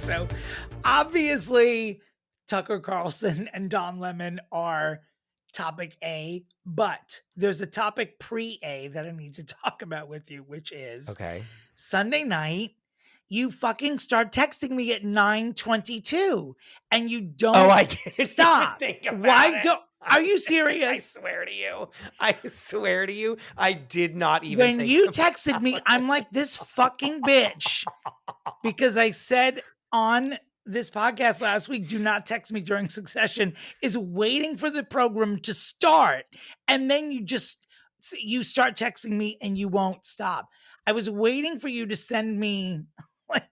So obviously Tucker Carlson and Don Lemon are topic A, but there's a topic pre-A that I need to talk about with you, which is Okay. Sunday night, you fucking start texting me at 9:22 and you don't I didn't stop. even think about Why it. don't are you I serious? swear to you. I swear to you. I did not even When think you about texted me, I'm like, this fucking bitch. Because I said on this podcast last week, do not text me during Succession, is waiting for the program to start. And then you start texting me and you won't stop. I was waiting for you to send me like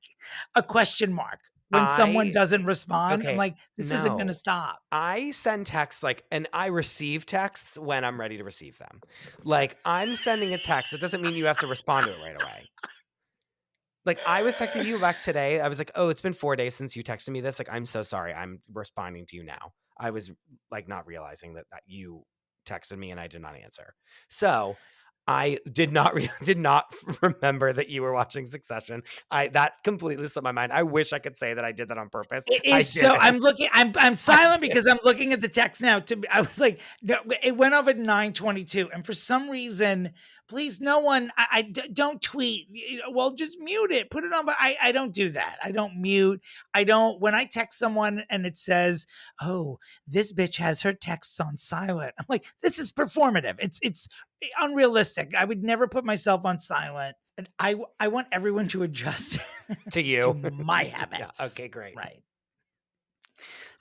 a question mark when someone doesn't respond. I'm like, this isn't going to stop. I send texts and I receive texts when I'm ready to receive them. Like, I'm sending a text. It doesn't mean you have to respond to it right away. Like, I was texting you back today. I was like, oh, it's been 4 days since you texted me this. Like, I'm so sorry. I'm responding to you now. I was like not realizing that you texted me and I did not answer. So I did not remember that you were watching Succession. That completely slipped my mind. I wish I could say that I did that on purpose. It is so. I'm silent because I'm looking at the text now. I was like, no, it went off at 9:22, and for some reason, please, no one. Don't tweet. Well, just mute it. Put it on. But I don't do that. I don't mute. I don't. When I text someone and it says, "Oh, this bitch has her texts on silent," I'm like, this is performative. It's unrealistic. I would never put myself on silent. And I want everyone to adjust to you, to my habits. Yeah, okay, great. Right.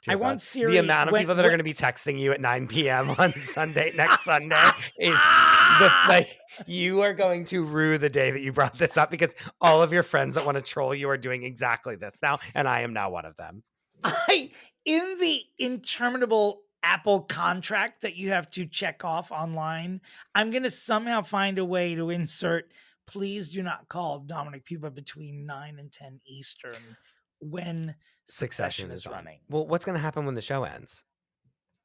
Dear I God. want Siri. The amount of people that are going to be texting you at 9 p.m. on Sunday, next Sunday, is you are going to rue the day that you brought this up, because all of your friends that want to troll you are doing exactly this now, and I am now one of them. In the interminable Apple contract that you have to check off online, I'm going to somehow find a way to insert, please do not call Dominick Pupa between 9 and 10 Eastern when Succession is running. Well, what's going to happen when the show ends?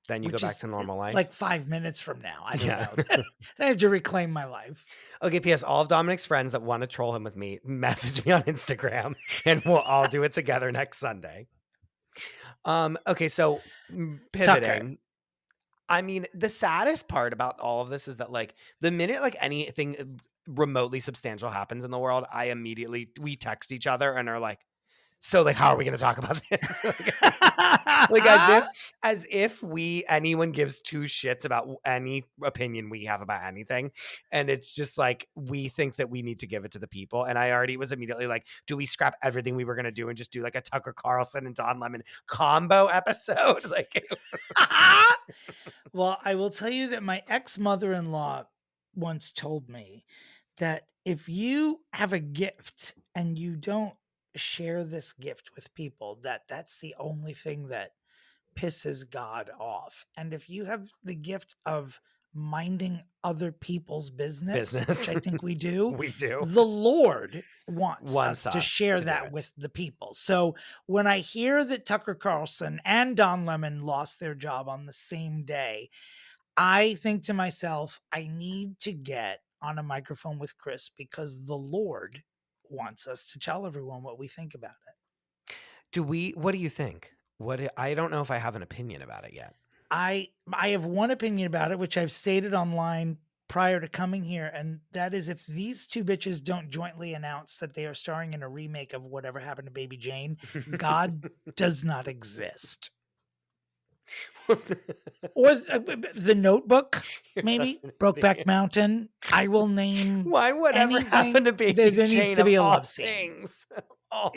Then you go back to normal life? Like 5 minutes from now. I don't know. I have to reclaim my life. Okay, P.S. All of Dominick's friends that want to troll him with me, message me on Instagram, and we'll all do it together next Sunday. Okay, so pivoting. Tucker. I mean, the saddest part about all of this is that the minute anything remotely substantial happens in the world, we text each other and are like, so how are we going to talk about this? as if anyone gives two shits about any opinion we have about anything. And it's just we think that we need to give it to the people. And I already was immediately like, do we scrap everything we were going to do and just do a Tucker Carlson and Don Lemon combo episode? Well, I will tell you that my ex-mother-in-law once told me that if you have a gift and you don't share this gift with people, that's the only thing that pisses God off. And if you have the gift of minding other people's business. Which I think we do. We do. The Lord wants us to share that with the people. So when I hear that Tucker Carlson and Don Lemon lost their job on the same day, I think to myself, I need to get on a microphone with Chris because the Lord wants us to tell everyone what we think about it. What do you think? I don't know if I have an opinion about it yet. I have one opinion about it, which I've stated online prior to coming here, and that is if these two bitches don't jointly announce that they are starring in a remake of Whatever Happened to Baby Jane, God does not exist. Or The Notebook, maybe Brokeback Mountain. I will name. Why Whatever Happened to Baby Jane? There needs to be a love scene. Oh.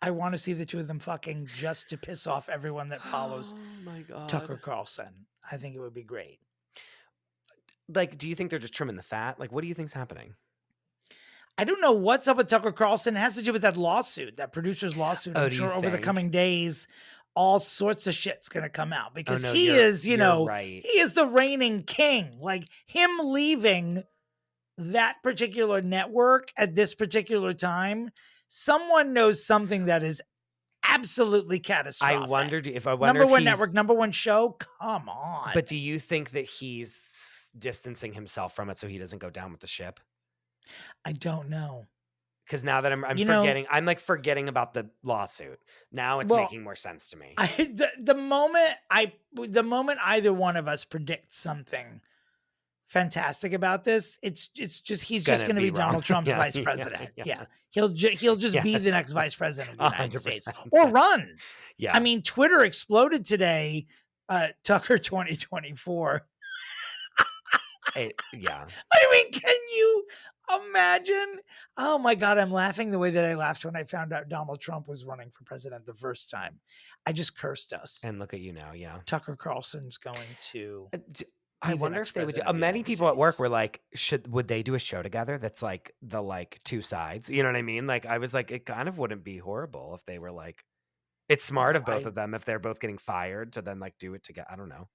I want to see the two of them fucking just to piss off everyone that follows my God. Tucker Carlson. I think it would be great. Do you think they're just trimming the fat? What do you think's happening? I don't know what's up with Tucker Carlson. It has to do with that lawsuit, that producer's lawsuit. I'm sure over the coming days, all sorts of shit's going to come out because he is, right. He is the reigning king. Him leaving that particular network at this particular time, someone knows something that is absolutely catastrophic. I wonder number one network, number one show. Come on. But do you think that he's distancing himself from it so he doesn't go down with the ship? I don't know. Because now that I'm You know, forgetting, I'm like forgetting about the lawsuit. Now it's well, making more sense to me. the moment either one of us predicts something fantastic about this, it's just he's just Gonna going to be be wrong. Donald Trump's Yeah, vice yeah, president. yeah. Yeah, he'll just be the Yes. next vice president of the United States 100%. or Yeah. run. Yeah. I mean, Twitter exploded today. Tucker 2024. Yeah. I mean, can you imagine? Oh my God, I'm laughing the way that I laughed when I found out Donald Trump was running for president the first time. I just cursed us. And look at you now. Yeah. Tucker Carlson's going to. I be the wonder next if they would. president of the Many United people at work States. were like, would they do a show together that's like the two sides? You know what I mean? Like I was like, it kind of wouldn't be horrible if they were like, it's smart No, of both of them if they're both getting fired to then like do it together. I don't know.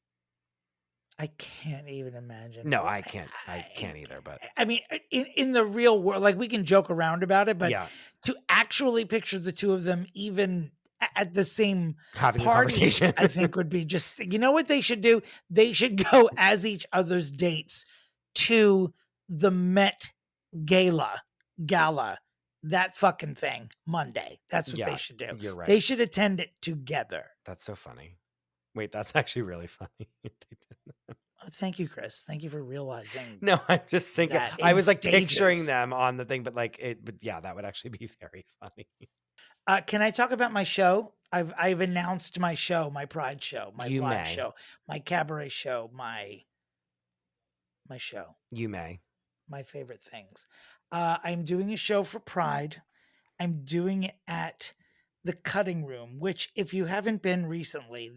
I can't even imagine. No, I can't either. But I mean, in the real world, like we can joke around about it, but yeah, to actually picture the two of them even at the same having a party, conversation, I think would be just, you know what they should do? They should go as each other's dates to the Met Gala, that fucking thing Monday. That's what they should do. You're right. They should attend it together. That's so funny. Wait, that's actually really funny. Oh, thank you, Chris. Thank you for realizing. No, I'm just thinking. that I in was like picturing stages. them on the thing, but like it. But yeah, that would actually be very funny. Can I talk about my show? I've announced my show, my Pride show, my You live may. show, my cabaret show, my show, You may. my favorite things. I'm doing a show for Pride. I'm doing it at the Cutting Room, which if you haven't been recently,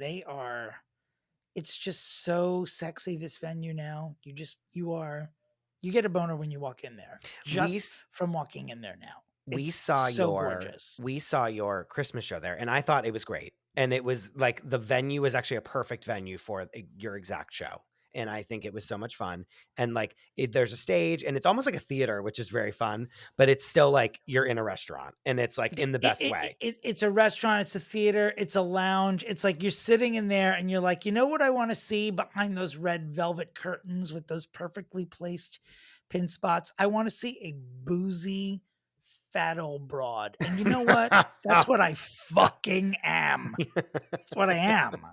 it's just so sexy, this venue now. You get a boner when you walk in there. Just from walking in there now. We It's saw gorgeous. We saw your Christmas show there, and I thought it was great. And it was like the venue was actually a perfect venue for your exact show. And I think it was so much fun. And like there's a stage, and it's almost like a theater, which is very fun. But it's still like you're in a restaurant, and it's like in the best way. It's a restaurant. It's a theater. It's a lounge. It's like you're sitting in there, and you're like, you know what I want to see behind those red velvet curtains with those perfectly placed pin spots? I want to see a boozy, fat old broad. And you know what? That's what I fucking am. That's what I am.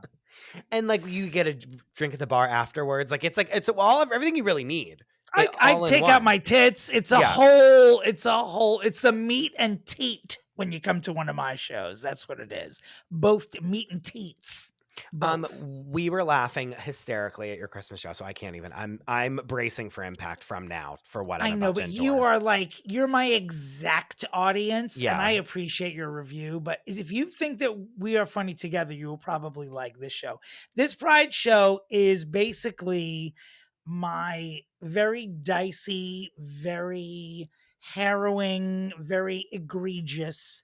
And like you get a drink at the bar afterwards. Like it's everything you really need. I take out my tits. It's the meat and teat when you come to one of my shows. That's what it is. Both meat and teats. Both. We were laughing hysterically at your Christmas show, so I can't even. I'm bracing for impact from now for what I'm about to endure. You are like, you're my exact audience, Yeah. and I appreciate your riceview. But if you think that we are funny together, you will probably like this show. This Pride show is basically my very dicey, very harrowing, very egregious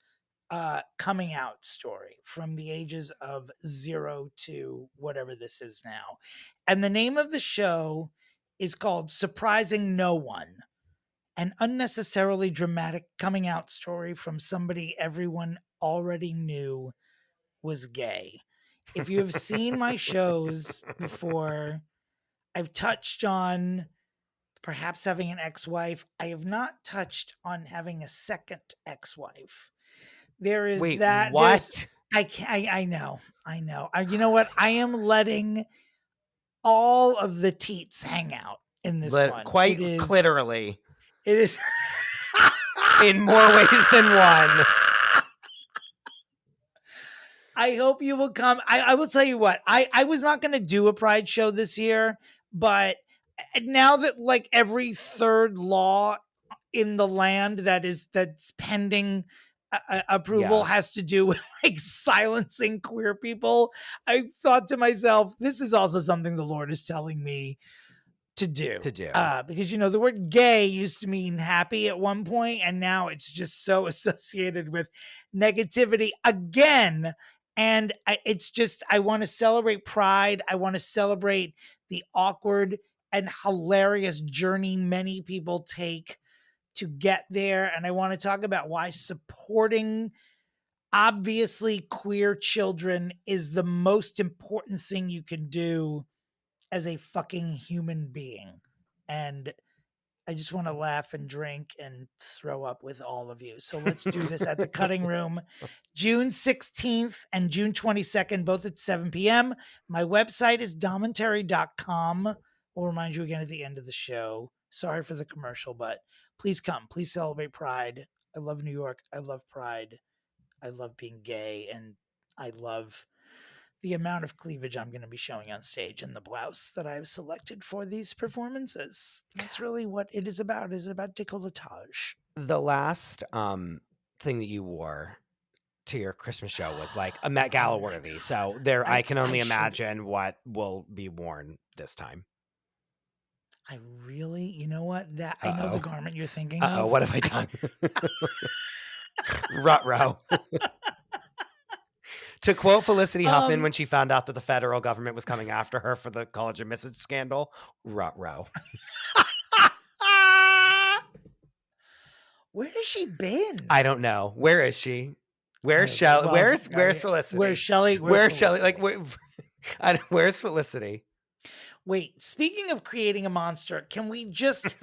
coming out story from the ages of 0 to whatever this is now. And the name of the show is called Surprising No One, an unnecessarily dramatic coming out story from somebody everyone already knew was gay. If you have seen my shows before, I've touched on perhaps having an ex-wife. I have not touched on having a second ex-wife. There is that. What? I know. You know what? I am letting all of the teats hang out in this one. Quite literally. It is in more ways than one. I hope you will come. I will tell you what, I was not going to do a Pride show this year, but now that like every third law in the land that's pending approval has to do with like silencing queer people, I thought to myself, this is also something the Lord is telling me to do. Because, you know, the word gay used to mean happy at one point, and now it's just so associated with negativity again. And I want to celebrate Pride. I want to celebrate the awkward and hilarious journey many people take to get there. And I want to talk about why supporting obviously queer children is the most important thing you can do as a fucking human being. And I just want to laugh and drink and throw up with all of you. So let's do this at the Cutting Room, June 16th and June 22nd, both at 7 p.m. My website is domentary.com. We'll remind you again at the end of the show. Sorry for the commercial, but please come. Please celebrate Pride. I love New York. I love Pride. I love being gay. And I love the amount of cleavage I'm going to be showing on stage and the blouse that I've selected for these performances. That's really what it is about. It is about décolletage. The last thing that you wore to your Christmas show was like a Met Gala worthy. So there, I can only imagine what will be worn this time. I really, you know what? That I know the garment you're thinking of. Oh, what have I done? Ruh-roh. To quote Felicity Huffman when she found out that the federal government was coming after her for the college admissions scandal, ruh-roh. Where has she been? I don't know. Where is she? Where's Shelley? Where's Felicity? Where's Shelley? Where's Shelley? Like, where's Felicity? Wait, speaking of creating a monster, can we just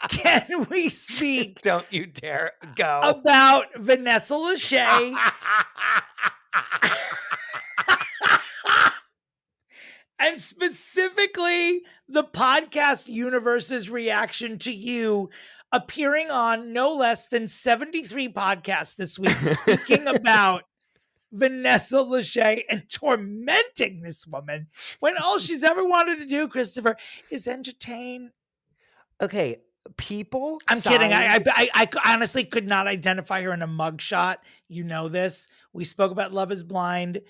can we speak? Don't you dare go about Vanessa Lachey. And specifically the podcast universe's reaction to you appearing on no less than 73 podcasts this week, speaking about Vanessa Lachey and tormenting this woman when all she's ever wanted to do, Christopher, is entertain. Okay, people. I'm kidding. I honestly could not identify her in a mugshot. You know this. We spoke about Love is Blind.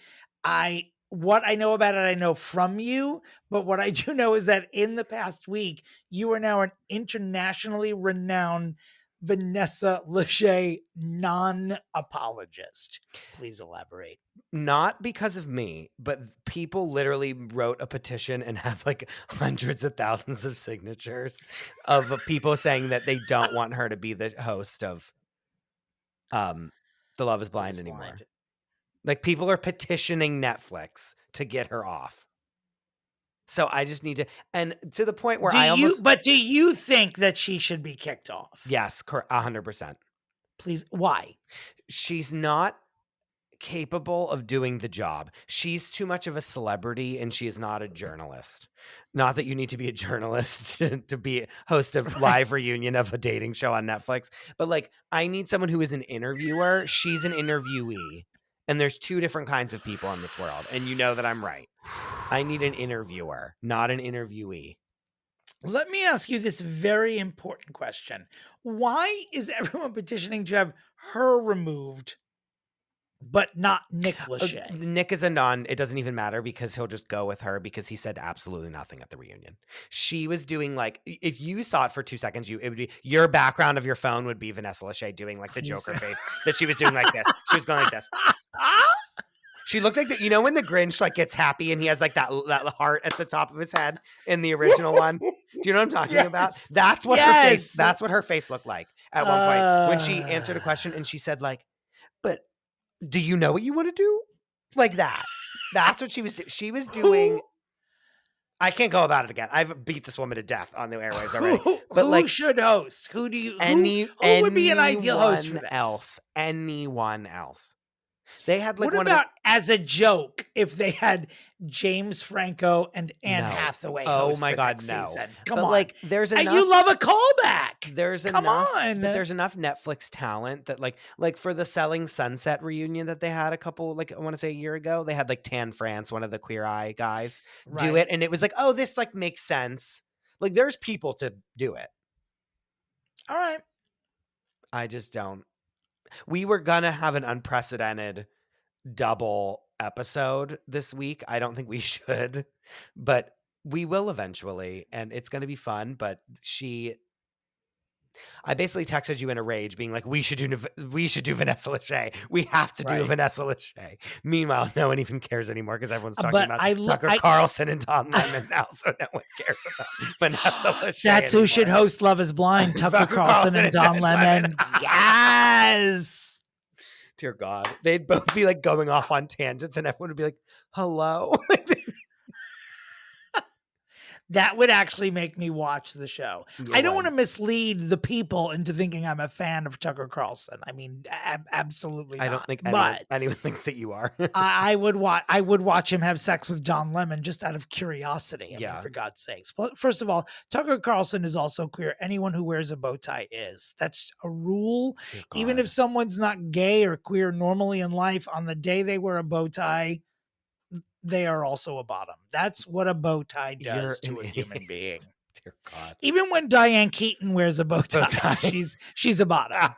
What I know about it, I know from you, but what I do know is that in the past week, you are now an internationally renowned Vanessa Lachey non-apologist. Please elaborate. Not because of me, but people literally wrote a petition and have like hundreds of thousands of signatures of people saying that they don't want her to be the host of The Love is Blind anymore. Like, people are petitioning Netflix to get her off. So I just need to, and to the point where But do you think that she should be kicked off? Yes, 100%. Please, why? She's not capable of doing the job. She's too much of a celebrity and she is not a journalist. Not that you need to be a journalist to be host of live reunion of a dating show on Netflix, but like, I need someone who is an interviewer. She's an interviewee. And there's two different kinds of people in this world. And you know that I'm right. I need an interviewer, not an interviewee. Let me ask you this very important question. Why is everyone petitioning to have her removed, but not Nick Lachey? Nick is it doesn't even matter because he'll just go with her because he said absolutely nothing at the reunion. She was doing like, if you saw it for 2 seconds, it would be your background of your phone would be Vanessa Lachey doing like the Joker face that she was doing like this. She was going like this. She looked like that. You know when the Grinch like gets happy and he has like that heart at the top of his head in the original one? Do you know what I'm talking about? That's what her face. That's what her face looked like at one point when she answered a question and she said like, "But do you know what you want to do?" Like that. That's what she was doing. She was doing. I can't go about it again. I've beat this woman to death on the airwaves already. But who should host? Who do you? Who would be an ideal host for this? Anyone else? They had like what about as a joke if they had James Franco and Anne Hathaway? Oh my God, no! Season. Come on, like there's enough. You love a callback. There's enough. There's enough Netflix talent that like for the Selling Sunset reunion that they had I want to say a year ago, they had like Tan France, one of the Queer Eye guys, do it, and it was like, oh, this like makes sense. Like there's people to do it. All right, I just don't. We were gonna have an unprecedented double episode this week. I don't think we should, but we will eventually, and it's going to be fun. But I basically texted you in a rage being like, we should do Vanessa Lachey. We have to do Vanessa Lachey. Meanwhile, no one even cares anymore because everyone's talking about Tucker Carlson and Tom Lemon now, so no one cares about Vanessa Lachey. That's anymore. Who should host Love is Blind, Tucker Carlson and Tom Lemon. Yes! Dear God. They'd both be like going off on tangents and everyone would be like, hello? That would actually make me watch the show. I don't want to mislead the people into thinking I'm a fan of Tucker Carlson. I mean, absolutely not. I don't think but anyone thinks that you are. I would watch him have sex with John Lemon just out of curiosity. I mean, for God's sakes. But first of all, Tucker Carlson is also queer. Anyone who wears a bow tie is. That's a rule. Even if someone's not gay or queer normally in life, on the day they wear a bow tie, they are also a bottom. That's what a bow tie does to a human being. Dear God. Even when Diane Keaton wears a bow tie. she's a bottom.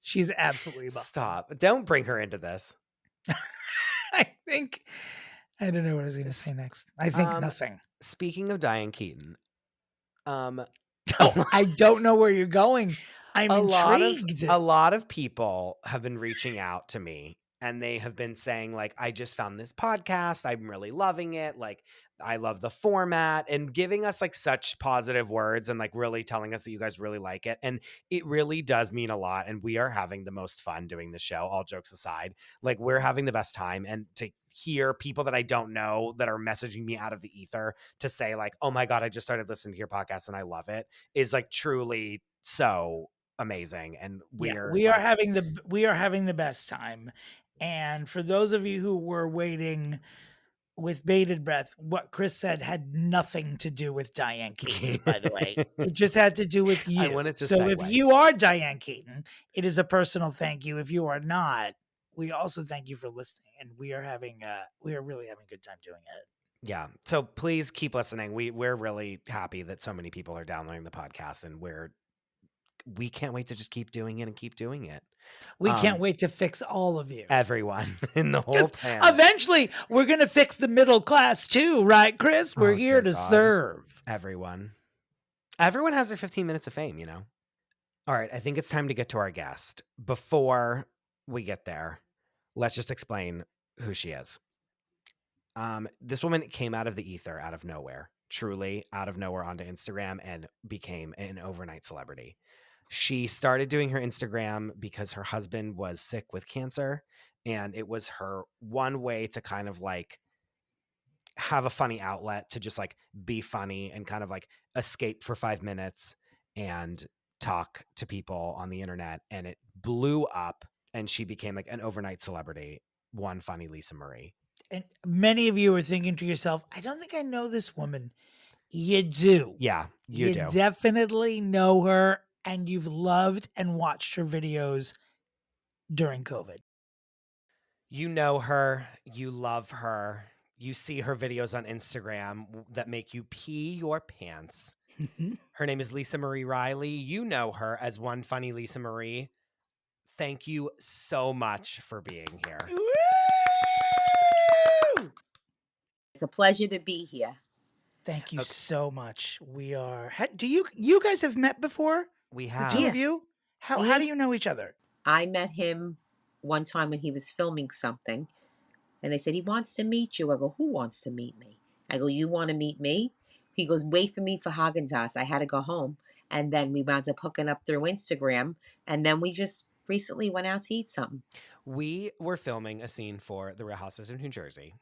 She's absolutely a bottom. Stop. Don't bring her into this. I don't know what I was going to say next. I think nothing. Speaking of Diane Keaton, I don't know where you're going. I'm intrigued. A lot of people have been reaching out to me. And they have been saying, like, I just found this podcast. I'm really loving it. Like, I love the format, and giving us like such positive words and like really telling us that you guys really like it. And it really does mean a lot. And we are having the most fun doing the show, all jokes aside. Like, we're having the best time. And to hear people that I don't know that are messaging me out of the ether to say like, oh my God, I just started listening to your podcast and I love it, is like truly so amazing. And we are having the best time. And for those of you who were waiting with bated breath, what Chris said had nothing to do with Diane Keaton, by the way. It just had to do with you. So if you are Diane Keaton, it is a personal thank you. If you are not, we also thank you for listening. And we are really having a good time doing it. Yeah. So please keep listening. We're really happy that so many people are downloading the podcast, and we can't wait to just keep doing it and keep doing it. We can't wait to fix all of you. Everyone in the whole planet. Eventually, we're going to fix the middle class too, right, Chris? We're here to serve. Everyone. Everyone has their 15 minutes of fame, you know? All right, I think it's time to get to our guest. Before we get there, let's just explain who she is. This woman came out of the ether, out of nowhere, truly out of nowhere, onto Instagram and became an overnight celebrity. She started doing her Instagram because her husband was sick with cancer, and it was her one way to kind of like have a funny outlet to just like be funny and kind of like escape for 5 minutes and talk to people on the internet. And it blew up, and she became like an overnight celebrity. One funny Lisa Marie. And many of you are thinking to yourself, I don't think I know this woman. You do. Yeah, you do. Definitely know her. And you've loved and watched her videos during COVID. You know her. You love her. You see her videos on Instagram that make you pee your pants. Her name is Lisa Marie Riley. You know her as One Funny Lisa Marie. Thank you so much for being here. Woo! It's a pleasure to be here. Thank you so much. We are. Do you guys have met before? We have. The two of you? How do you know each other? I met him one time when he was filming something, and they said, he wants to meet you. I go, who wants to meet me? I go, you want to meet me? He goes, wait for me for Haagen-Dazs. I had to go home. And then we wound up hooking up through Instagram, and then we just recently went out to eat something. We were filming a scene for The Real Housewives of New Jersey.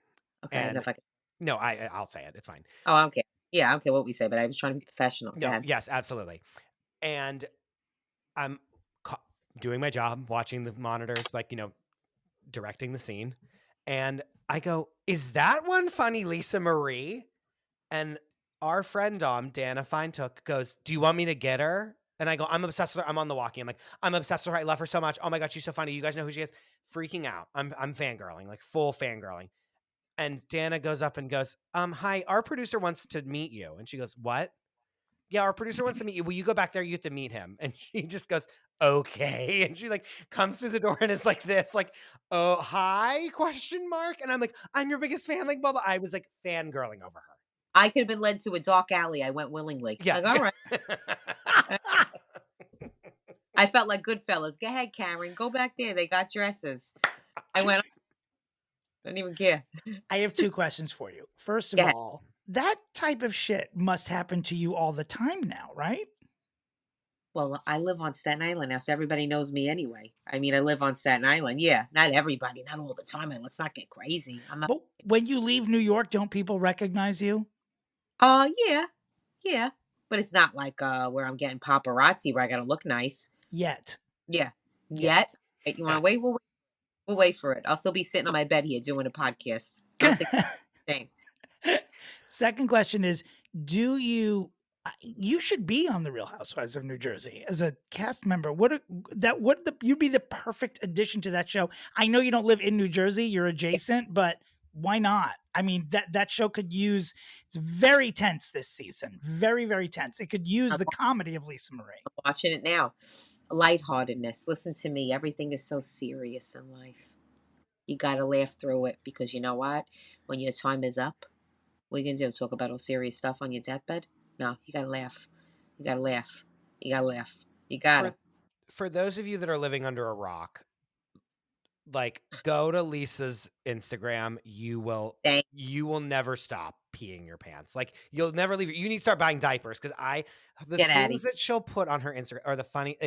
Okay, I don't know if I can. No, I'll say it. It's fine. Oh, okay. Yeah, I don't care what we say, but I was trying to be professional. No, yes, absolutely. And I'm doing my job, watching the monitors, like, you know, directing the scene. And I go, is that One Funny Lisa Marie? And our friend Dana Feintook goes, do you want me to get her? And I go, I'm obsessed with her. I'm on the walkie. I'm like, I'm obsessed with her. I love her so much. Oh my God, she's so funny. You guys know who she is? Freaking out. I'm fangirling, like full fangirling. And Dana goes up and goes, hi, our producer wants to meet you. And she goes, what? Yeah, our producer wants to meet you. Will you go back there? You have to meet him. And she just goes, okay. And she like comes through the door and is like this, like, oh, hi, question mark. And I'm like, I'm your biggest fan, like, blah, blah. I was like fangirling over her. I could have been led to a dark alley. I went willingly. Yeah. Like, all right. I felt like Goodfellas. Go ahead, Karen. Go back there. They got dresses. I went, I don't even care. I have two questions for you. First of all, that type of shit must happen to you all the time now, right? Well, I live on Staten Island now, so everybody knows me anyway. I mean, I live on Staten Island. Yeah, not everybody, not all the time. And let's not get crazy. But when you leave New York, don't people recognize you? Yeah, yeah. But it's not like where I'm getting paparazzi where I gotta look nice. Yet. Yeah. Yet. Yet. You wanna wait? We'll wait for it. I'll still be sitting on my bed here doing a podcast. I don't think shame. Second question is, do you should be on the Real Housewives of New Jersey as a cast member. You'd be the perfect addition to that show. I know you don't live in New Jersey, you're adjacent, but why not? I mean, that show could use, it's very tense this season. Very, very tense. It could use I'm the comedy of Lisa Marie. watching it now. Lightheartedness. Listen to me. Everything is so serious in life. You gotta laugh through it because you know what? When your time is up, what are you gonna do? Talk about all serious stuff on your deathbed? No, you gotta laugh. You gotta laugh. You gotta laugh. You gotta. For those of you that are living under a rock, like, go to Lisa's Instagram. You will never stop peeing your pants. Like, you'll never leave. You need to start buying diapers because the Get at things it. that she'll put on her Instagram are the funny.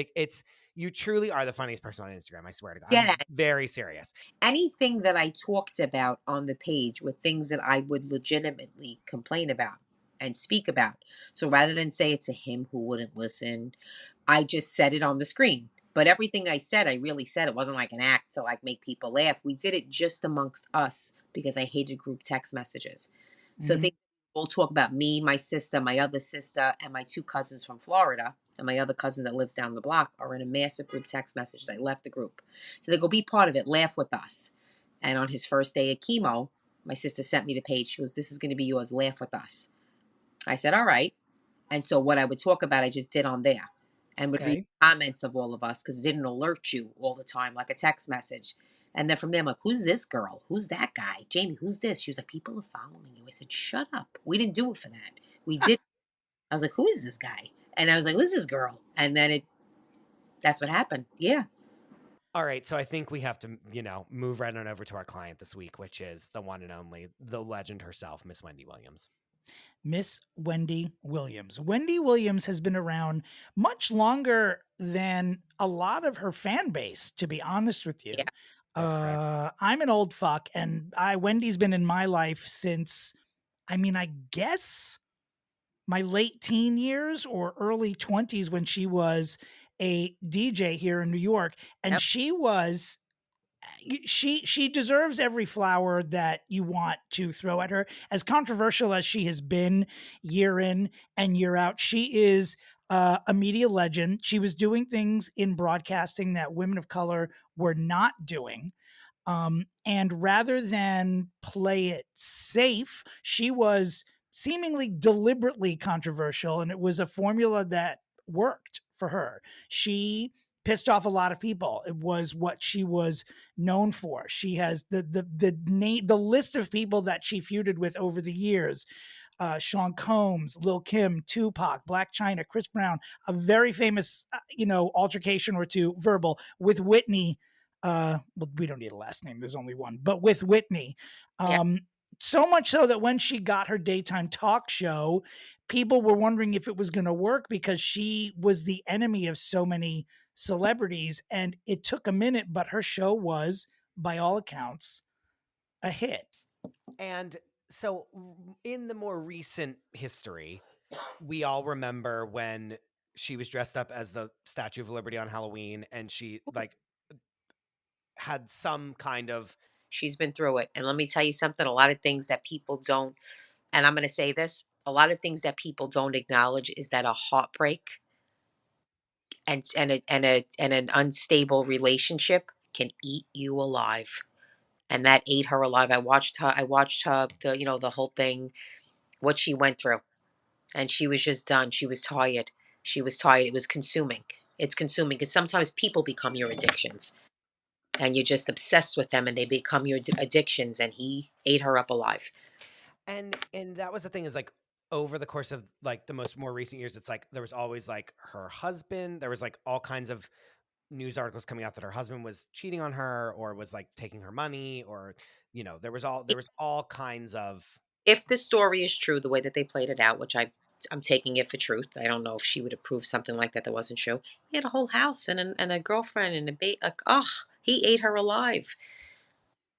You truly are the funniest person on Instagram. I swear to God. Get I'm at it. very serious. Anything that I talked about on the page were things that I would legitimately complain about and speak about. So rather than say it to him who wouldn't listen, I just said it on the screen. But everything I said, I really said. It wasn't like an act to like make people laugh. We did it just amongst us because I hated group text messages. So Mhm. things we'll talk about me, my sister, my other sister, and my two cousins from Florida, and my other cousin that lives down the block are in a massive group text messages. I left the group. So they go, be part of it, laugh with us. And on his first day of chemo, my sister sent me the page. She goes, this is going to be yours, laugh with us. I said, all right. And so what I would talk about, I just did on there and would read Okay. comments of all of us because it didn't alert you all the time like a text message. And then from there, I'm like, who's this girl? Who's that guy? Jamie, who's this? She was like, people are following you. I said, shut up. We didn't do it for that. We did. I was like, who is this guy? And I was like, who's this girl? And then that's what happened. Yeah. All right, so I think we have to, move right on over to our client this week, which is the one and only, the legend herself, Miss Wendy Williams. Miss Wendy Williams. Wendy Williams has been around much longer than a lot of her fan base, to be honest with you. Yeah. That's correct. I'm an old fuck, and Wendy's been in my life since, I guess my late teen years or early 20s when she was a DJ here in New York. And Yep. she deserves every flower that you want to throw at her. As controversial as she has been year in and year out, she is a media legend. She was doing things in broadcasting that women of color were not doing. And rather than play it safe, she was seemingly deliberately controversial, and it was a formula that worked for her. She pissed off a lot of people. It was what she was known for. She has the list of people that she feuded with over the years. Sean Combs, Lil Kim, Tupac, Black China, Chris Brown, a very famous, altercation or two, verbal, with Whitney. Well, we don't need a last name. There's only one, but with Whitney. Yeah. So much so that when she got her daytime talk show, people were wondering if it was going to work because she was the enemy of so many celebrities. And it took a minute, but her show was, by all accounts, a hit. And so in the more recent history, we all remember when she was dressed up as the Statue of Liberty on Halloween and she had some kind of. She's been through it. And let me tell you something, a lot of things that people don't, and I'm going to say this, a lot of things that people don't acknowledge is that a heartbreak and an unstable relationship can eat you alive. And that ate her alive. I watched her the whole thing, what she went through. And she was just done. She was tired. She was tired. It was consuming. It's consuming. Because sometimes people become your addictions. And you're just obsessed with them and they become your addictions. And he ate her up alive. And that was the thing, is like over the course of like the more recent years, it's like there was always like her husband. There was like all kinds of news articles coming out that her husband was cheating on her or was like taking her money, or there was all kinds of. If the story is true, the way that they played it out, which I'm taking it for truth. I don't know if she would approve something like that wasn't true. He had a whole house and a girlfriend and a baby. Like, he ate her alive.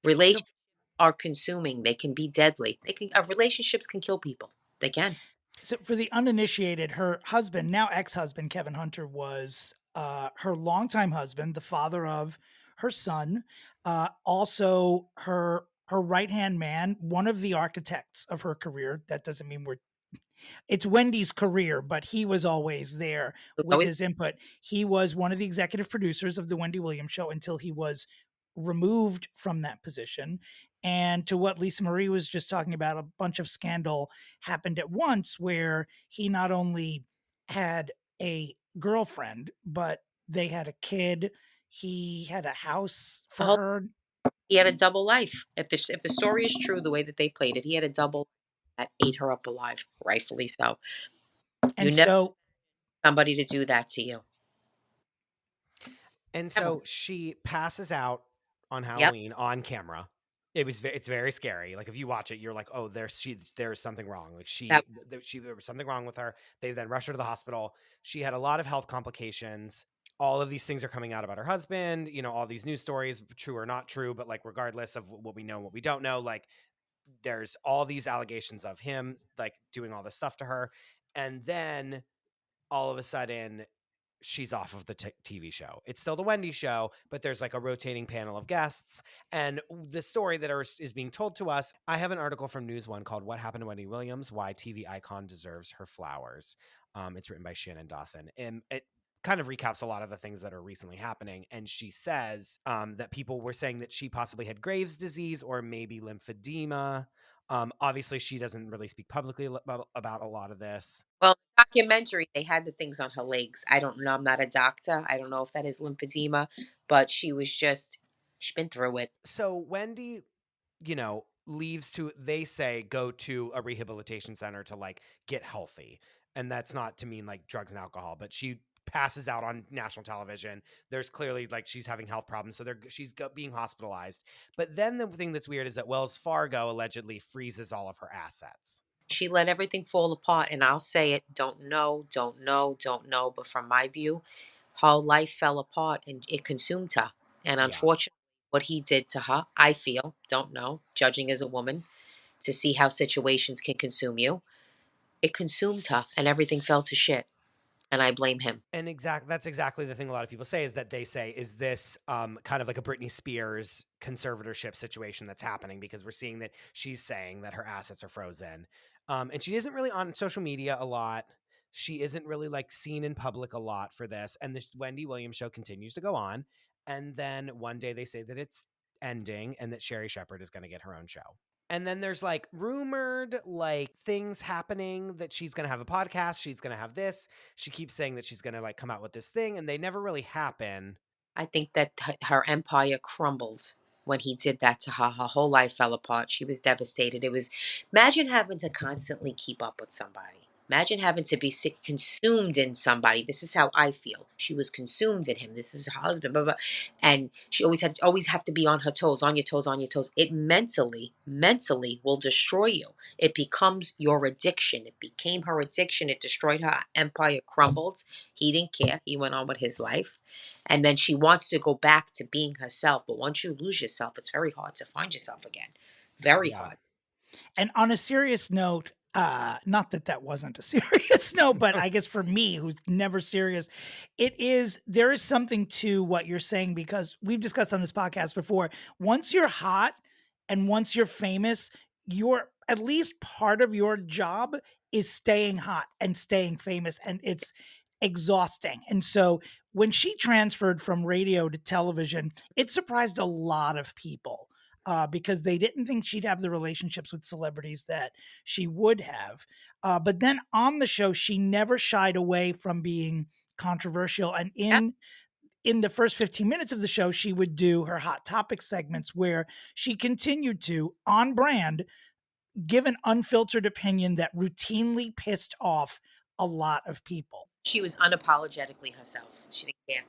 So Relationships are consuming. They can be deadly. Relationships can kill people. They can. So for the uninitiated, her husband, now ex-husband, Kevin Hunter, was her longtime husband, the father of her son, also her right-hand man, one of the architects of her career. That doesn't mean it's Wendy's career, but he was always there It was with always his input. He was one of the executive producers of the Wendy Williams show until he was removed from that position. And to what Lisa Marie was just talking about, a bunch of scandal happened at once where he not only had a girlfriend, but they had a kid. He had a house a for whole her. he had a double life. If the story is true, the way that they played it, he had a double that ate her up alive, rightfully so. You And never so, somebody to do that to you. And Never. so she passes out on Yep. Halloween on camera. It's very scary. Like if you watch it, you're like, oh, there's something wrong. Like That there was something wrong with her. They then rush her to the hospital. She had a lot of health complications. All of these things are coming out about her husband. You know, all these news stories, true or not true, but like regardless of what we know, and what we don't know, like there's all these allegations of him like doing all this stuff to her, and then all of a sudden she's off of the TV show. It's still the Wendy show, but there's like a rotating panel of guests. And the story that is being told to us, I have an article from News One called "What Happened to Wendy Williams: Why TV Icon Deserves Her Flowers." It's written by Shannon Dawson, and it kind of recaps a lot of the things that are recently happening. And she says that people were saying that she possibly had Graves' disease or maybe lymphedema. Obviously, she doesn't really speak publicly about a lot of this. Well, the documentary, they had the things on her legs. I don't know. I'm not a doctor. I don't know if that is lymphedema, but she's been through it. So Wendy, you know, leaves to, they say, go to a rehabilitation center to like get healthy. And that's not to mean like drugs and alcohol, but she passes out on national television. There's clearly like she's having health problems. So she's being hospitalized. But then the thing that's weird is that Wells Fargo allegedly freezes all of her assets. She let everything fall apart, and I'll say it. Don't know, don't know, don't know. But from my view, her life fell apart and it consumed her. And Yeah. unfortunately, what he did to her, I feel, don't know, judging as a woman, to see how situations can consume you, it consumed her and everything fell to shit. And I blame him. And that's exactly the thing a lot of people say, is that they say, is this kind of like a Britney Spears conservatorship situation that's happening? Because we're seeing that she's saying that her assets are frozen. And she isn't really on social media a lot. She isn't really like seen in public a lot for this. And the Wendy Williams show continues to go on. And then one day they say that it's ending and that Sherry Shepherd is going to get her own show. And then there's like rumored like things happening, that she's going to have a podcast. She's going to have this. She keeps saying that she's going to like come out with this thing, and they never really happen. I think that her empire crumbled when he did that to her. Her whole life fell apart. She was devastated. Imagine having to constantly keep up with somebody. Imagine having to be consumed in somebody. This is how I feel. She was consumed in him. This is her husband, blah, blah. And she always have to be on her toes, on your toes, on your toes. It mentally will destroy you. It becomes your addiction. It became her addiction. It destroyed her empire, crumbled. He didn't care. He went on with his life. And then she wants to go back to being herself. But once you lose yourself, it's very hard to find yourself again. Very hard. And on a serious note, not that that wasn't a serious note, but I guess for me, who's never serious, there is something to what you're saying, because we've discussed on this podcast before. Once you're hot and once you're famous, at least part of your job is staying hot and staying famous, and it's exhausting. And so when she transferred from radio to television, it surprised a lot of people. Because they didn't think she'd have the relationships with celebrities that she would have. But then on the show, she never shied away from being controversial. And in the first 15 minutes of the show, she would do her hot topic segments where she continued to, on brand, give an unfiltered opinion that routinely pissed off a lot of people. She was unapologetically herself. She didn't care.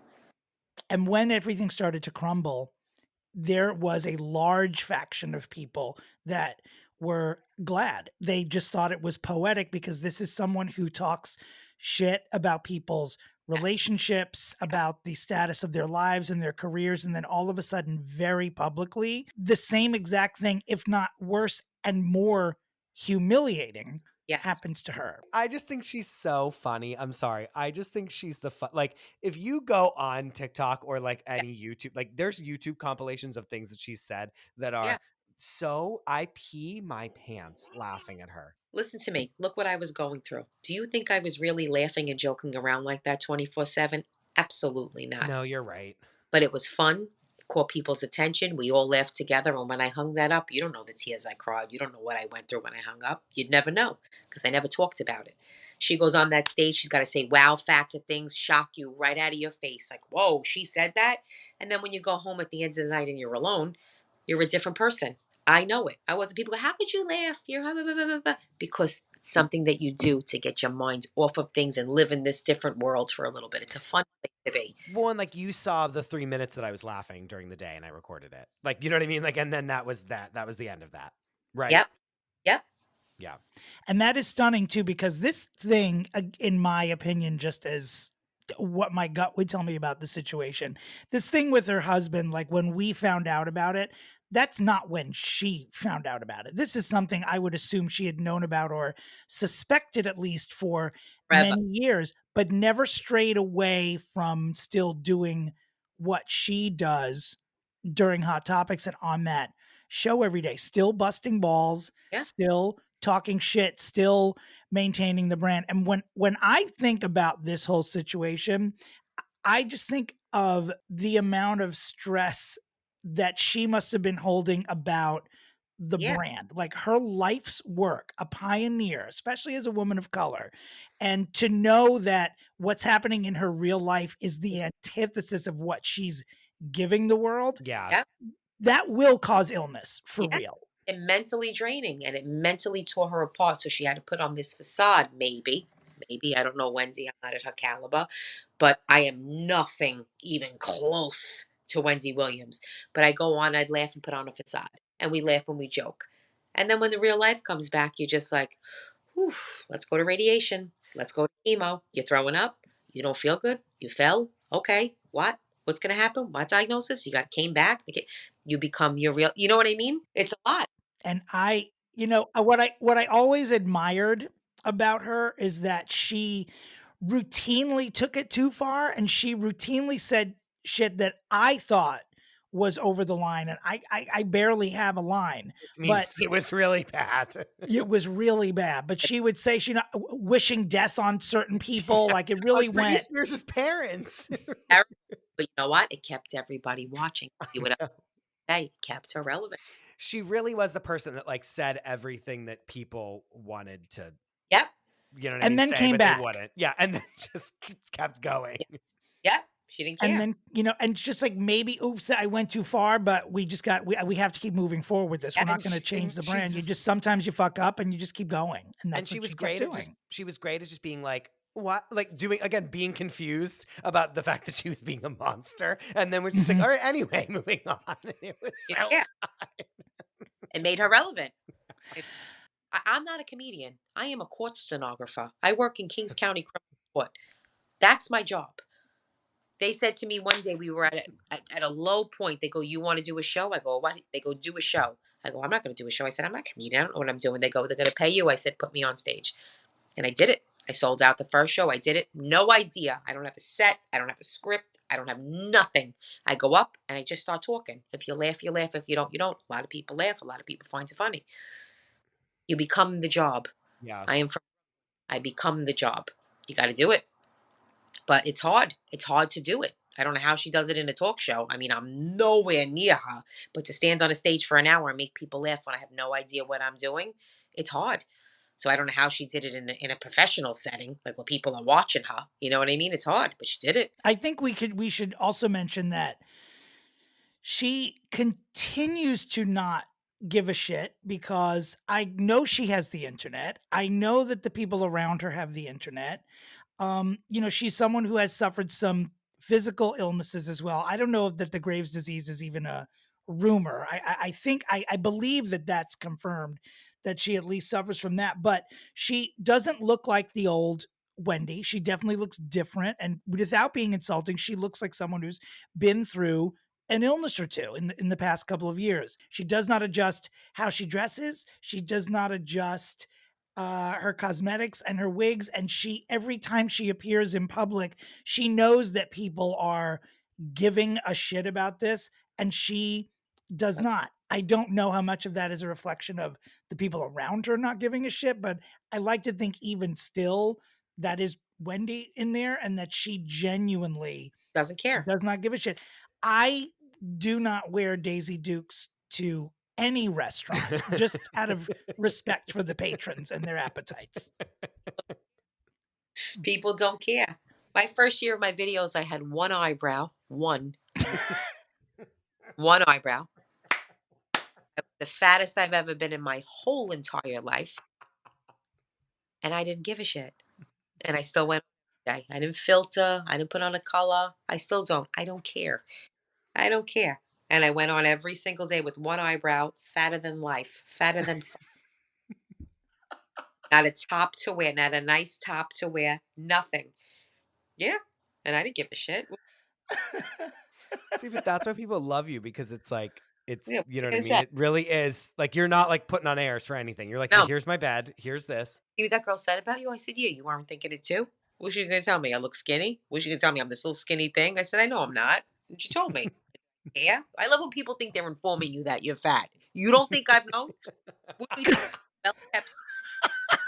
And when everything started to crumble, there was a large faction of people that were glad. They just thought it was poetic, because this is someone who talks shit about people's relationships, about the status of their lives and their careers. And then all of a sudden, very publicly, the same exact thing, if not worse and more humiliating, Yes. happens to her. I just think she's so funny. I'm sorry. I just think she's the fun. Like, if you go on TikTok or like Yeah. any YouTube, like there's YouTube compilations of things that she's said that are Yeah. so I pee my pants laughing at her. Listen to me. Look what I was going through. Do you think I was really laughing and joking around like that 24/7? Absolutely not. No, you're right. But it was fun. It caught people's attention. We all laughed together. And when I hung that up, you don't know the tears I cried. You don't know what I went through when I hung up. You'd never know because I never talked about it. She goes on that stage. She's got to say wow factor things, shock you right out of your face. Like, whoa, she said that. And then when you go home at the end of the night and you're alone, you're a different person. I know it. I wasn't. People go, how could you laugh? You're blah, blah, blah, blah, blah." Because it's something that you do to get your mind off of things and live in this different world for a little bit. It's a fun thing to be. Well, and like you saw the 3 minutes that I was laughing during the day and I recorded it. Like, you know what I mean? Like, and then that was the end of that. Right. Yep. Yep. Yeah. And that is stunning too, because this thing, in my opinion, just as what my gut would tell me about the situation, this thing with her husband, like when we found out about it, that's not when she found out about it. This is something I would assume she had known about or suspected at least for Forever. many years, but never strayed away from still doing what she does during Hot Topics and on that show every day, still busting balls, Yeah. still talking shit, still maintaining the brand. And when I think about this whole situation, I just think of the amount of stress that she must have been holding about the Yeah. brand, like her life's work, a pioneer, especially as a woman of color. And to know that what's happening in her real life is the antithesis of what she's giving the world, Yeah. Yep. that will cause illness for Yeah. real. And mentally draining, and it mentally tore her apart. So she had to put on this facade. Maybe. I don't know Wendy. I'm not at her caliber, but I am nothing even close to Wendy Williams. But I go on, I'd laugh and put on a facade, and we laugh and we joke. And then when the real life comes back, you're just like, whew, let's go to radiation. Let's go to chemo. You're throwing up. You don't feel good. You fell. Okay. What? What's going to happen? What diagnosis? Came back. You become your real. You know what I mean? It's a lot. And what I always admired about her is that she routinely took it too far, and she routinely said shit that I thought was over the line, and I barely have a line, but it was really bad. it was really bad. But she would say she not wishing death on certain people, like it really Britney went. Spears' parents. But you know what? It kept everybody watching. You would say it kept her relevant. She really was the person that like said everything that people wanted to. Yep. You know what I And mean? then came but back. They wouldn't. Yeah, and then just kept going. Yep. She didn't care. And then, and it's just like, maybe, oops, I went too far, but we have to keep moving forward with this. We're not going to change the brand. Sometimes you fuck up and you just keep going. And that's she what was great at she was great at just being like, what? Like being confused about the fact that she was being a monster. And then we're just like, all right, anyway, moving on. And it was so yeah. It made her relevant. I'm not a comedian. I am a court stenographer. I work in Kings County Criminal Court. That's my job. They said to me one day, we were at a low point. They go, you want to do a show? I go, what? They go, do a show. I go, I'm not going to do a show. I said, I'm not a comedian. I don't know what I'm doing. They go, they're going to pay you. I said, put me on stage. And I did it. I sold out the first show. I did it. No idea. I don't have a set. I don't have a script. I don't have nothing. I go up and I just start talking. If you laugh, you laugh. If you don't, you don't. A lot of people laugh. A lot of people find it funny. You become the job. Yeah. I become the job. You got to do it. But it's hard. It's hard to do it. I don't know how she does it in a talk show. I mean, I'm nowhere near her. But to stand on a stage for an hour and make people laugh when I have no idea what I'm doing, it's hard. So I don't know how she did it in a professional setting, like when people are watching her. You know what I mean? It's hard, but she did it. I think we should also mention that she continues to not give a shit, because I know she has the internet. I know that the people around her have the internet. She's someone who has suffered some physical illnesses as well. I don't know that the Graves' disease is even a rumor. I believe that that's confirmed, that she at least suffers from that, but she doesn't look like the old Wendy. She definitely looks different, and without being insulting, she looks like someone who's been through an illness or two in the past couple of years. She does not adjust how she dresses. She does not adjust her cosmetics and her wigs, and every time she appears in public, she knows that people are giving a shit about this, and she does not. I don't know how much of that is a reflection of the people around her not giving a shit, but I like to think even still that is Wendy in there, and that she genuinely Doesn't care. does not give a shit. I do not wear Daisy Dukes to any restaurant just out of respect for the patrons and their appetites. People don't care. My first year of my videos, I had one eyebrow. One eyebrow. The fattest I've ever been in my whole entire life. And I didn't give a shit. And I still went every day. I didn't filter. I didn't put on a color. I still don't. I don't care. I don't care. And I went on every single day with one eyebrow, fatter than life, fatter than not a top to wear, not a nice top to wear, nothing. Yeah. And I didn't give a shit. See, but that's why people love you, because it's like, Yeah, you know what what I is mean? that? It really is like, you're not like putting on airs for anything. You're like, No. here's my bed. Here's this. See what that girl said about you? I said, yeah, you weren't thinking it too. What you gonna tell me? I look skinny? What you gonna tell me? I'm this little skinny thing? I said, I know I'm not. And she told me. Yeah. I love when people think they're informing you that you're fat. You don't think I've known? What do you think? Bell Pepsi?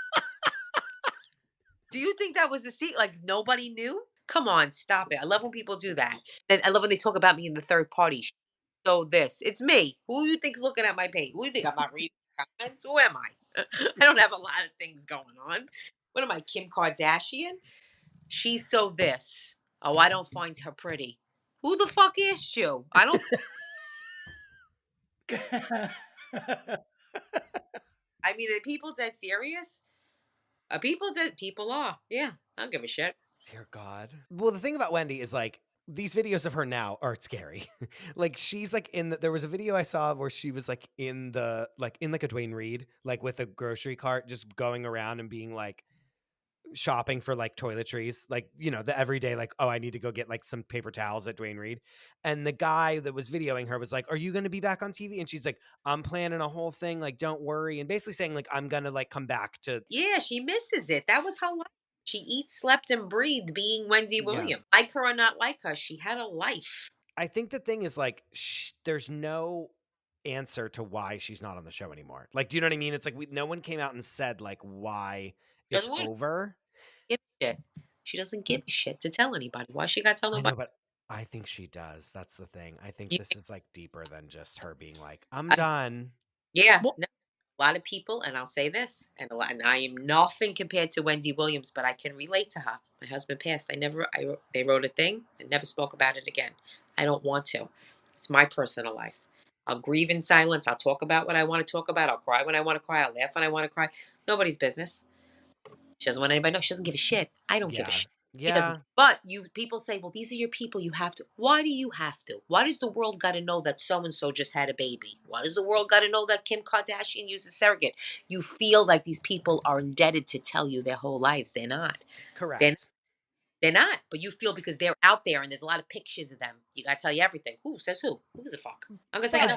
Do you think that was the secret? Like nobody knew? Come on, stop it. I love when people do that. And I love when they talk about me in the third party. So this, it's me. Who you think's looking at my page? Who you think I'm not reading comments? Who am I? I don't have a lot of things going on. What am I, Kim Kardashian? She's so this. Oh, I don't find her pretty. Who the fuck is you? I don't. I mean, are people dead serious? Are people dead? People are. Yeah, I don't give a shit. Dear God. Well, the thing about Wendy is like, these videos of her now are scary. Like she's like there was a video I saw where she was like in a Dwayne Reed, like with a grocery cart, just going around and being like shopping for like toiletries, like, you know, the everyday, like, oh, I need to go get like some paper towels at Dwayne Reed. And the guy that was videoing her was like, are you going to be back on TV? And she's like, I'm planning a whole thing. Like, don't worry. And basically saying like, I'm going to like come back to. Yeah, she misses it. That was her life. She eats, slept, and breathed being Wendy Yeah. Williams. Like her or not like her, she had a life. I think the thing is like, there's no answer to why she's not on the show anymore. Like, do you know what I mean? It's like no one came out and said like why it's Doesn't want to over. give a shit. She doesn't give a shit to tell anybody. Why she got to tell I nobody? know, but I think she does. That's the thing. I think You this think- is like deeper than just her being like, I'm I- done. Yeah, Well- no, a lot of people, and I'll say this, and I am nothing compared to Wendy Williams, but I can relate to her. My husband passed. They wrote a thing and never spoke about it again. I don't want to. It's my personal life. I'll grieve in silence. I'll talk about what I want to talk about. I'll cry when I want to cry. I'll laugh when I want to cry. Nobody's business. She doesn't want anybody to know. She doesn't give a shit. I don't give a shit. She Yeah. doesn't. But people say, well, these are your people. You have to. Why do you have to? Why does the world got to know that so and so just had a baby? Why does the world got to know that Kim Kardashian used a surrogate? You feel like these people are indebted to tell you their whole lives. They're not. Correct. They're not. But you feel because they're out there and there's a lot of pictures of them. You got to tell you everything. Who says who? Who gives a fuck? I'm gonna tell you.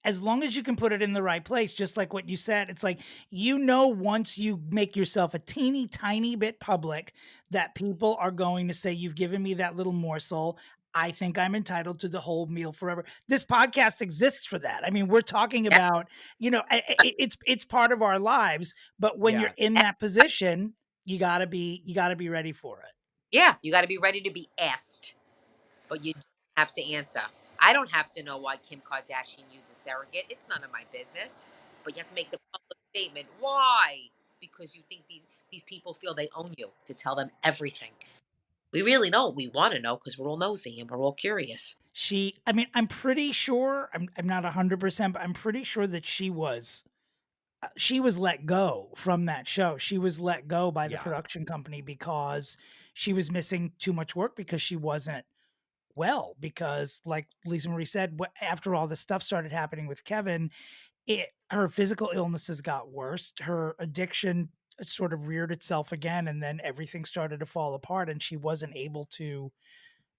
As long as you can put it in the right place, just like what you said, it's like, you know, once you make yourself a teeny tiny bit public, that people are going to say, you've given me that little morsel. I think I'm entitled to the whole meal forever. This podcast exists for that. I mean, we're talking about, you know, it's part of our lives, but when you're in that position, you gotta be ready for it. Yeah, you got to be ready to be asked, but you don't have to answer. I don't have to know why Kim Kardashian uses surrogate. It's none of my business. But you have to make the public statement. Why? Because you think these people feel they own you to tell them everything. We really don't. We want to know because we're all nosy and we're all curious. I mean, I'm pretty sure, I'm not 100%, but I'm pretty sure that she was let go from that show. She was let go by the production company because she was missing too much work, because she wasn't well, because like Lisa Marie said, after all this stuff started happening with Kevin, her physical illnesses got worse. Her addiction sort of reared itself again, and then everything started to fall apart, and she wasn't able to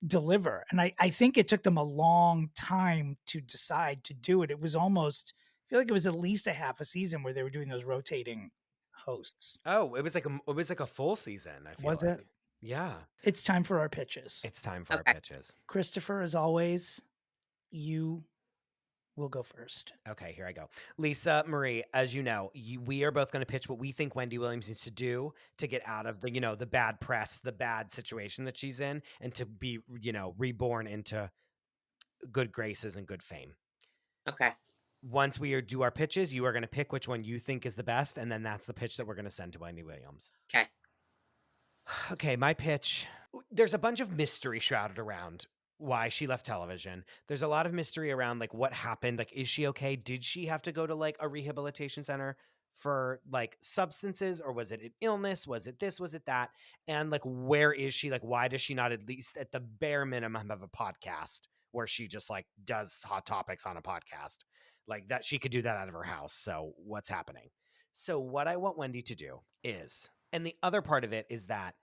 deliver. And I think it took them a long time to decide to do it. It was almost, I feel like it was at least a half a season where they were doing those rotating hosts. Oh, it was like a full season, I feel Was like. it? Yeah. It's time for our pitches. It's time for our Okay. pitches. Christopher, as always, you will go first. Okay, here I go. Lisa, Marie, as you know, we are both going to pitch what we think Wendy Williams needs to do to get out of the bad press, the bad situation that she's in, and to be, reborn into good graces and good fame. Okay. Once we do our pitches, you are going to pick which one you think is the best, and then that's the pitch that we're going to send to Wendy Williams. Okay. Okay, my pitch. There's a bunch of mystery shrouded around why she left television. There's a lot of mystery around like what happened. Like, is she okay? Did she have to go to like a rehabilitation center for like substances, or was it an illness? Was it this? Was it that? And like, where is she? Like, why does she not at least at the bare minimum have a podcast where she just like does hot topics on a podcast? Like that, she could do that out of her house. So what's happening? So what I want Wendy to do is, and the other part of it is that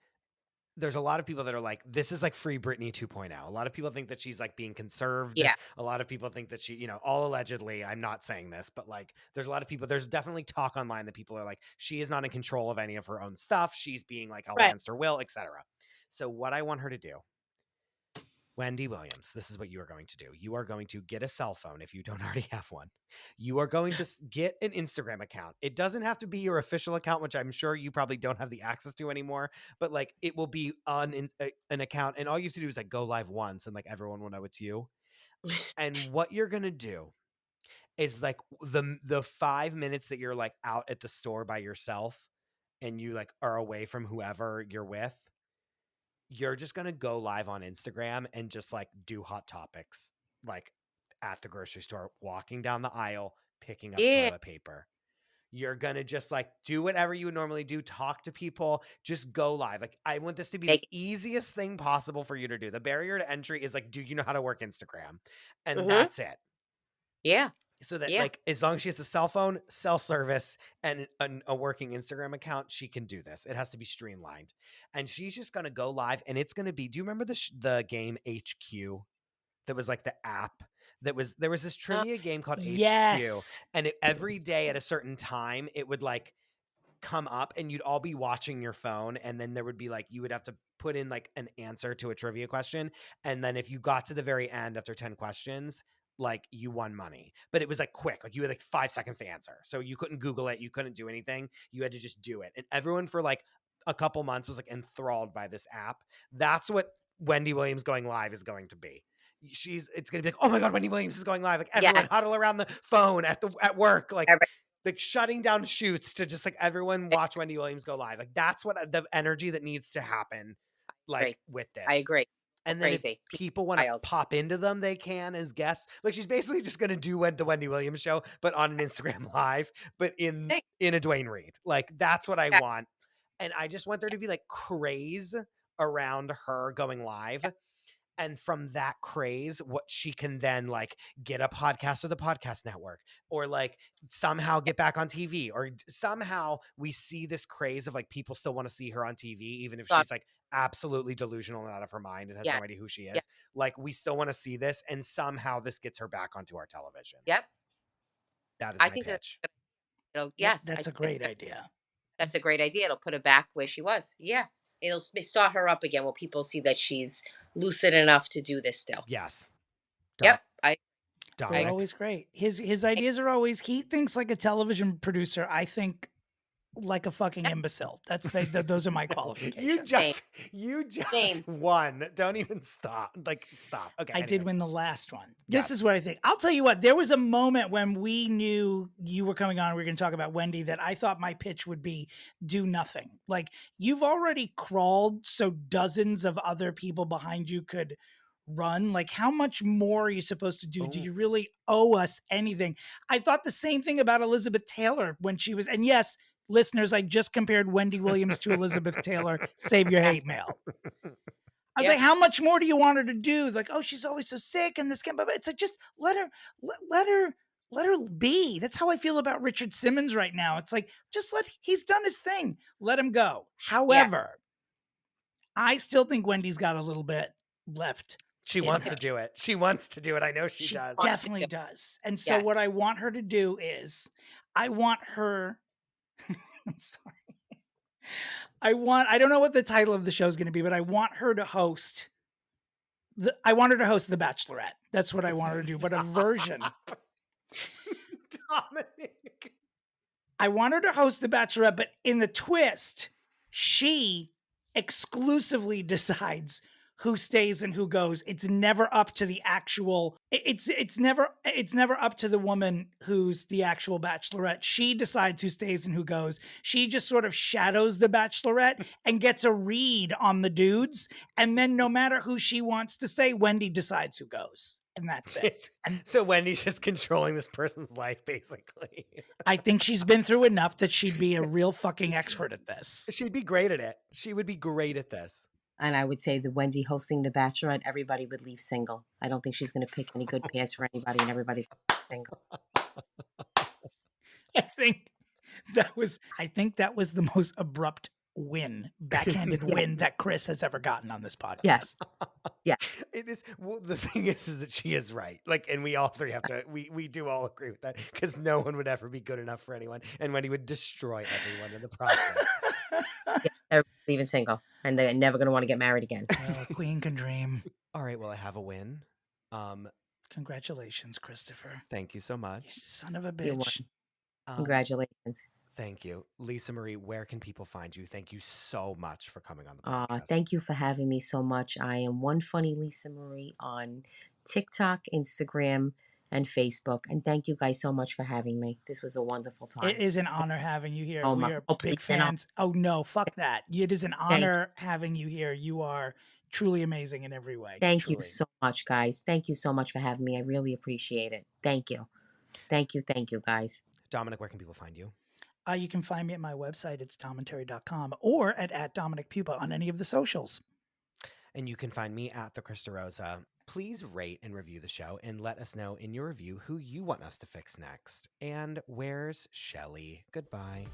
there's a lot of people that are like, this is like free Britney 2.0. A lot of people think that she's like being conserved. Yeah. A lot of people think that she, all allegedly, I'm not saying this, but like, there's a lot of people, there's definitely talk online that people are like, she is not in control of any of her own stuff. She's being like held against her will, etc. So what I want her to do, Wendy Williams, this is what you are going to do. You are going to get a cell phone if you don't already have one. You are going to get an Instagram account. It doesn't have to be your official account, which I'm sure you probably don't have the access to anymore, but like it will be on an account. And all you have to do is like go live once and like everyone will know it's you. And what you're going to do is like the 5 minutes that you're like out at the store by yourself and you like are away from whoever you're with, you're just going to go live on Instagram and just like do hot topics, like at the grocery store, walking down the aisle, picking up toilet paper. You're going to just like do whatever you would normally do, talk to people, just go live. Like I want this to be the easiest thing possible for you to do. The barrier to entry is like, do you know how to work Instagram? And that's it. Yeah. So that like, as long as she has a cell phone, cell service, and a working Instagram account, she can do this. It has to be streamlined. And she's just going to go live, and it's going to be, do you remember the game HQ? That was like the app there was this trivia game called HQ. And every day at a certain time, it would like come up and you'd all be watching your phone. And then there would be like, you would have to put in like an answer to a trivia question. And then if you got to the very end after 10 questions, like you won money. But it was like quick, like you had like 5 seconds to answer. So you couldn't Google it. You couldn't do anything. You had to just do it. And everyone for like a couple months was like enthralled by this app. That's what Wendy Williams going live is going to be. It's going to be like, oh my God, Wendy Williams is going live. Like everyone huddle around the phone at work, like shutting down shoots to just like everyone watch Wendy Williams go live. Like that's what the energy that needs to happen. Like with this. I agree. And then if people want to pop into them, they can as guests. Like she's basically just going to do the Wendy Williams show, but on an Instagram live, but in a Dwayne Reed. Like that's what I want. And I just want there to be like craze around her going live. And from that craze, what she can then like get a podcast with the podcast network, or like somehow get back on TV, or somehow we see this craze of like people still want to see her on TV, even if she's like absolutely delusional and out of her mind and has no idea who she is. Like we still want to see this, and somehow this gets her back onto our television. That is my pitch. That's a great idea. That's a great idea. It'll put her back where she was. Yeah. It'll start her up again. Will people see that she's lucid enough to do this still? Yes. They're always great. His ideas are always, he thinks like a television producer. I think like a fucking imbecile. Those are my qualifications. You just won. Don't even stop. Stop. Okay. I did win the last one. This is what I think. I'll tell you what, there was a moment when we knew you were coming on, we were going to talk about Wendy, that I thought my pitch would be do nothing. Like you've already crawled so dozens of other people behind you could run. Like how much more are you supposed to do? Do you really owe us anything? I thought the same thing about Elizabeth Taylor when she was, and yes, listeners, I just compared Wendy Williams to Elizabeth Taylor. Save your hate mail. I was like, how much more do you want her to do? Like, oh, she's always so sick and this can, but it's like, just let her be. That's how I feel about Richard Simmons right now. It's like, he's done his thing. Let him go. However, I still think Wendy's got a little bit left. She wants to do it. She wants to do it. I know she does. Definitely does. And so what I want her to do is I want her I'm sorry. I don't know what the title of the show is going to be, but I want her to host The Bachelorette. That's what I want her to do, but a version. Dominick. I want her to host The Bachelorette, but in the twist, she exclusively decides who stays and who goes. It's never up to the actual. It's never up to the woman who's the actual Bachelorette. She decides who stays and who goes. She just sort of shadows the Bachelorette and gets a read on the dudes, and then no matter who she wants to say, Wendy decides who goes. And that's it. So Wendy's just controlling this person's life, basically. I think she's been through enough that she'd be a real fucking expert at this. She'd be great at it. She would be great at this. And I would say the Wendy hosting The Bachelorette, everybody would leave single. I don't think she's going to pick any good pairs for anybody, and everybody's single. I think that was the most abrupt backhanded win that Chris has ever gotten on this podcast. Yes. Yeah. It is. Well, the thing is that she is right. Like, and we all three have to, we do all agree with that, because no one would ever be good enough for anyone. And Wendy would destroy everyone in the process. Yeah, they're leaving single, and they're never going to want to get married again. Queen can dream. All right. Well, I have a win. Congratulations, Christopher. Thank you so much. You son of a You won. bitch. Congratulations. Thank you. Lisa Marie, where can people find you? Thank you so much for coming on the podcast. Thank you for having me so much. I am One Funny Lisa Marie on TikTok, Instagram, and Facebook. And thank you guys so much for having me. This was a wonderful time. It is an honor having you here. Oh, we are big fans. Oh, no, fuck that. It is an honor having you here. You are truly amazing in every way. Thank you so much, guys. Thank you so much for having me. I really appreciate it. Thank you. Thank you, guys. Dominick, where can people find you? You can find me at my website. It's domentary.com or at Dominick Pupa on any of the socials. And you can find me at the Chris DeRosa. Please rate and review the show and let us know in your review who you want us to fix next. And where's Shelly? Goodbye.